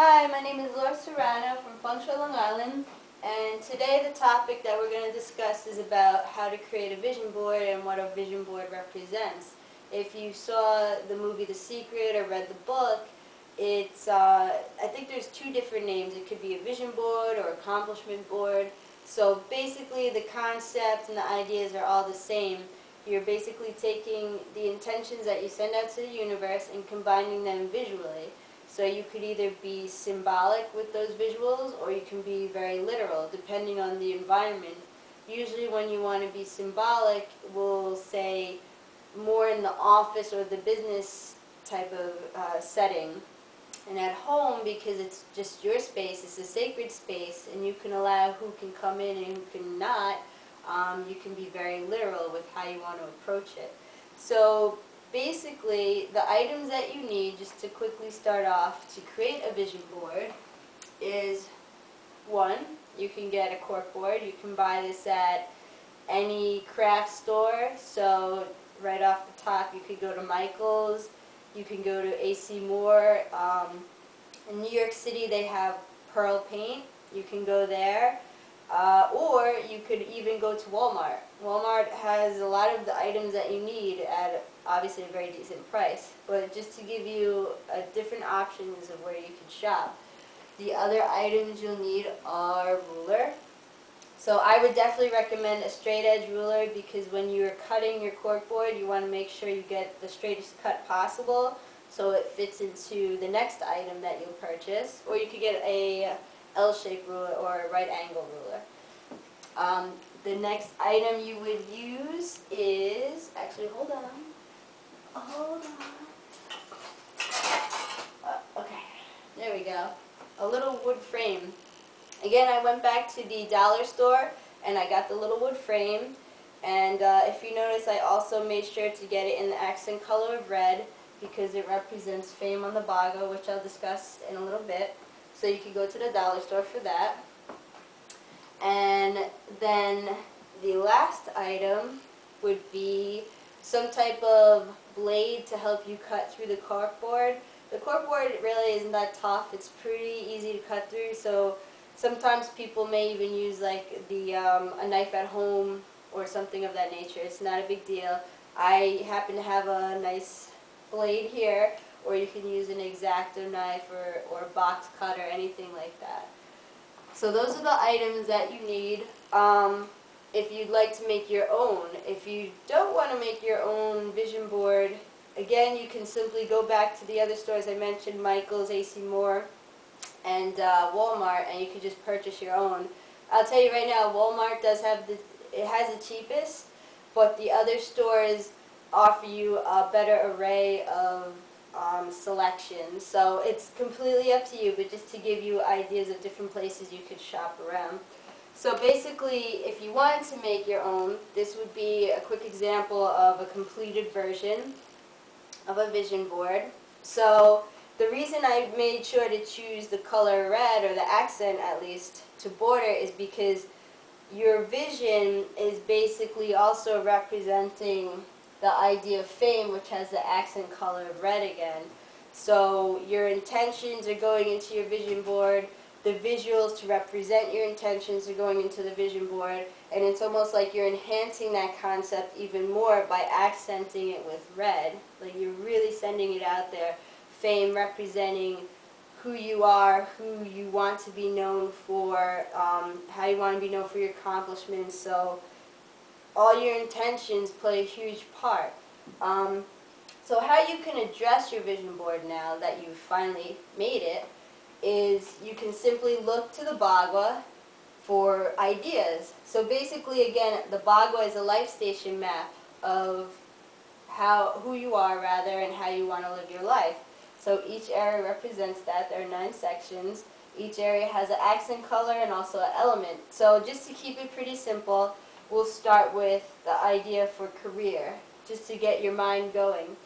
Hi, my name is Laura Serrano from Functional Long Island, and today the topic that we're going to discuss is about how to create a vision board and what a vision board represents. If you saw the movie The Secret or read the book, I think there's two different names. It could be a vision board or accomplishment board. So basically the concept and the ideas are all the same. You're basically taking the intentions that you send out to the universe and combining them visually. So you could either be symbolic with those visuals or you can be very literal, depending on the environment. Usually when you want to be symbolic, we'll say more in the office or the business type of setting. And at home, because it's just your space, it's a sacred space, and you can allow who can come in and who can not, you can be very literal with how you want to approach it. So basically, the items that you need, just to quickly start off, to create a vision board is, one, you can get a cork board. You can buy this at any craft store. So right off the top, you could go to Michael's. You can go to AC Moore. In New York City, they have Pearl Paint. You can go there. Or you could even go to Walmart. Walmart has a lot of the items that you need at obviously a very decent price. But just to give you different options of where you can shop. The other items you'll need are ruler. So I would definitely recommend a straight edge ruler because when you're cutting your corkboard, you want to make sure you get the straightest cut possible so it fits into the next item that you'll purchase. Or you could get a L-shaped ruler or a right angle ruler. The next item you would use is, actually hold on. Okay, there we go. A little wood frame. Again, I went back to the dollar store and I got the little wood frame. And if you notice, I also made sure to get it in the accent color of red because it represents fame on the bago, which I'll discuss in a little bit. So you can go to the dollar store for that. And then the last item would be some type of blade to help you cut through the corkboard. The corkboard really isn't that tough. It's pretty easy to cut through. So sometimes people may even use like a knife at home or something of that nature. It's not a big deal. I happen to have a nice blade here, or you can use an X-Acto knife or a box cutter, anything like that. So those are the items that you need if you'd like to make your own. If you don't want to make your own vision board, again, you can simply go back to the other stores I mentioned, Michael's, AC Moore, and Walmart, and you can just purchase your own. I'll tell you right now, Walmart does have it has the cheapest, but the other stores offer you a better array of selections. So it's completely up to you, but just to give you ideas of different places you could shop around. So basically, if you wanted to make your own, this would be a quick example of a completed version of a vision board. So the reason I made sure to choose the color red, or the accent at least, to border is because your vision is basically also representing the idea of fame, which has the accent color of red again. So your intentions are going into your vision board, the visuals to represent your intentions are going into the vision board, and it's almost like you're enhancing that concept even more by accenting it with red. Like you're really sending it out there. Fame representing who you are, who you want to be known for, how you want to be known for your accomplishments. So all your intentions play a huge part. So how you can address your vision board now that you've finally made it is you can simply look to the Bagua for ideas. So basically, again, the Bagua is a life station map of who you are, rather, and how you want to live your life. So each area represents that. There are 9 sections. Each area has an accent color and also an element. So just to keep it pretty simple, we'll start with the idea for career, just to get your mind going.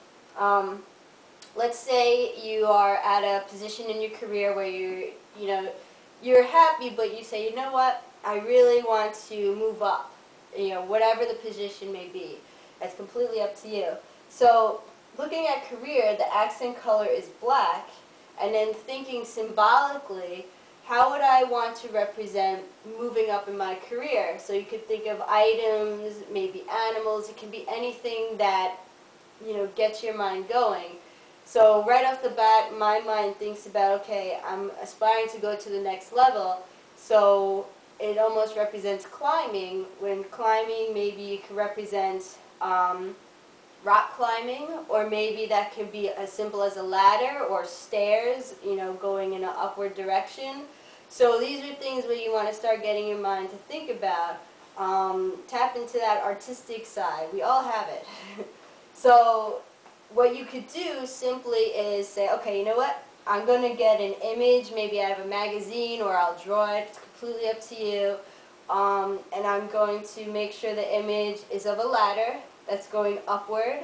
Let's say you are at a position in your career where you're happy, but you say, you know what, I really want to move up. Whatever the position may be. That's completely up to you. So looking at career, the accent color is black, and then thinking symbolically, how would I want to represent moving up in my career? So you could think of items, maybe animals, it can be anything that, gets your mind going. So right off the bat, my mind thinks about, okay, I'm aspiring to go to the next level, so it almost represents climbing. When climbing, maybe it could represent rock climbing, or maybe that could be as simple as a ladder or stairs, going in an upward direction. So these are things where you want to start getting your mind to think about. Tap into that artistic side. We all have it. So what you could do simply is say, okay, you know what? I'm going to get an image. Maybe I have a magazine or I'll draw it. It's completely up to you. And I'm going to make sure the image is of a ladder that's going upward,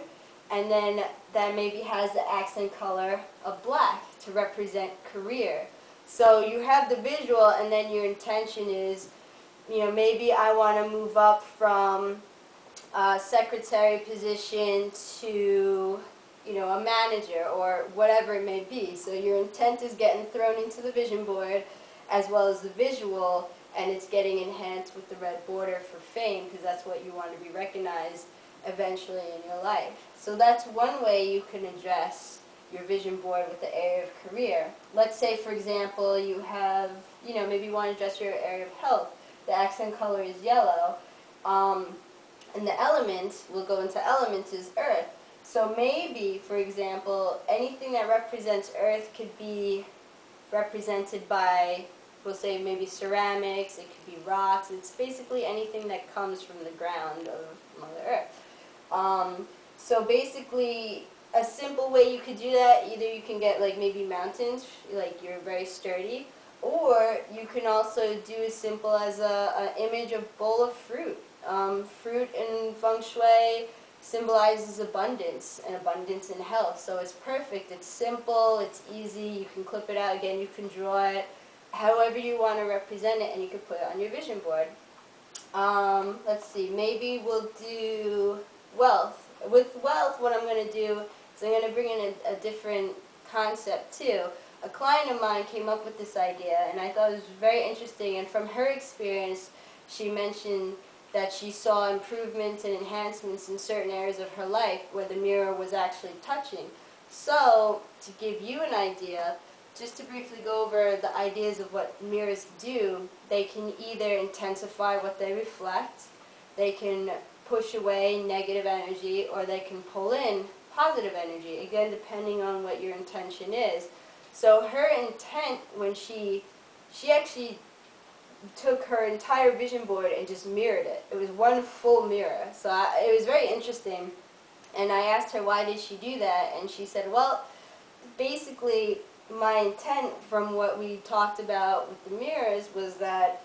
and then that maybe has the accent color of black to represent career. So you have the visual, and then your intention is, maybe I want to move up from a secretary position to, a manager or whatever it may be. So your intent is getting thrown into the vision board as well as the visual, and it's getting enhanced with the red border for fame, because that's what you want to be recognized eventually in your life. So that's one way you can address your vision board with the area of career. Let's say, for example, you have, maybe you want to address your area of health. The accent color is yellow. And the element, we'll go into elements, is earth. So maybe, for example, anything that represents earth could be represented by, we'll say maybe ceramics, it could be rocks. It's basically anything that comes from the ground of Mother Earth. So basically, a simple way you could do that, either you can get like maybe mountains, like you're very sturdy, or you can also do as simple as an image of bowl of fruit. Fruit in feng shui symbolizes abundance, and abundance in health. So it's perfect, it's simple, it's easy, you can clip it out, again, you can draw it, however you want to represent it, and you can put it on your vision board. Let's see, maybe we'll do wealth. With wealth, what I'm going to do is I'm going to bring in a different concept too. A client of mine came up with this idea, and I thought it was very interesting, and from her experience, she mentioned that she saw improvements and enhancements in certain areas of her life where the mirror was actually touching. So, to give you an idea, just to briefly go over the ideas of what mirrors do, they can either intensify what they reflect, they can push away negative energy, or they can pull in positive energy, again depending on what your intention is. So her intent, when she actually took her entire vision board and just mirrored it. It was one full mirror. So it was very interesting. And I asked her, why did she do that? And she said, well, basically my intent from what we talked about with the mirrors was that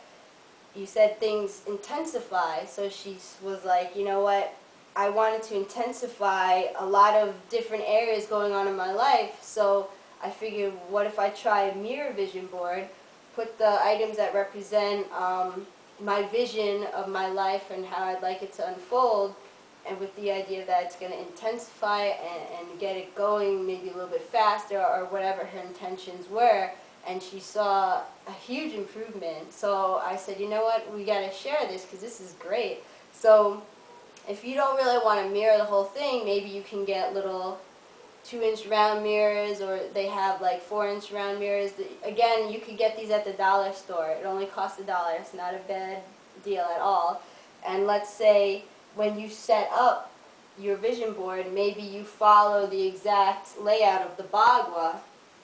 you said things intensify. So she was like, you know what? I wanted to intensify a lot of different areas going on in my life. So I figured, what if I try a mirror vision board, put the items that represent my vision of my life and how I'd like it to unfold, and with the idea that it's going to intensify and get it going maybe a little bit faster, or whatever her intentions were. And she saw a huge improvement. So I said, you know what, we got to share this because this is great. So if you don't really want to mirror the whole thing, maybe you can get little 2-inch round mirrors, or they have like 4-inch round mirrors. Again, you could get these at the dollar store. It only costs $1. It's not a bad deal at all. And let's say when you set up your vision board, maybe you follow the exact layout of the Bagua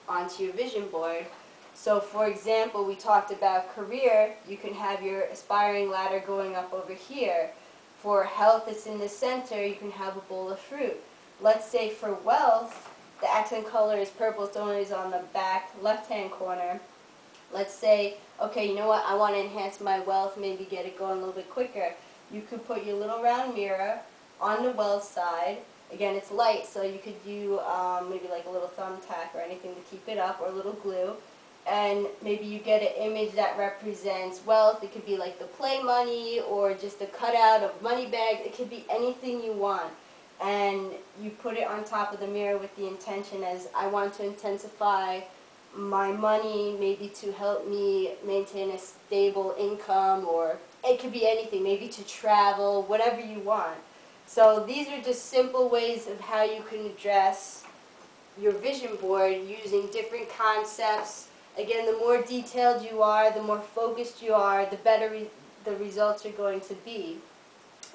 onto your vision board. So for example, we talked about career. You can have your aspiring ladder going up over here. For health, it's in the center. You can have a bowl of fruit. Let's say for wealth, the accent color is purple, so it's on the back left-hand corner. Let's say, okay, you know what, I want to enhance my wealth, maybe get it going a little bit quicker. You could put your little round mirror on the wealth side. Again, it's light, so you could do maybe like a little thumbtack or anything to keep it up, or a little glue. And maybe you get an image that represents wealth. It could be like the play money, or just a cutout of money bags. It could be anything you want. And you put it on top of the mirror with the intention as, I want to intensify my money, maybe to help me maintain a stable income, or it could be anything, maybe to travel, whatever you want. So these are just simple ways of how you can address your vision board using different concepts. Again, the more detailed you are, the more focused you are, the better the results are going to be.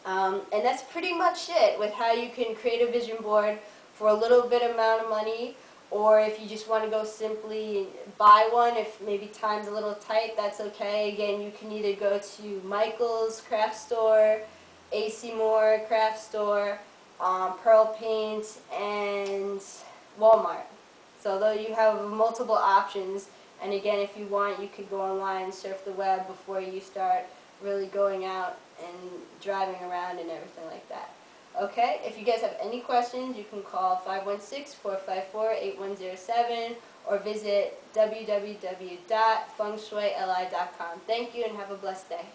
And that's pretty much it with how you can create a vision board for a little bit amount of money, or if you just want to go simply buy one, if maybe time's a little tight, that's okay. Again, you can either go to Michael's craft store, AC Moore craft store, Pearl Paint, and Walmart. So though you have multiple options, and again, if you want, you could go online and surf the web before you start really going out and driving around and everything like that. Okay, if you guys have any questions, you can call 516-454-8107 or visit www.fengshuili.com. Thank you and have a blessed day.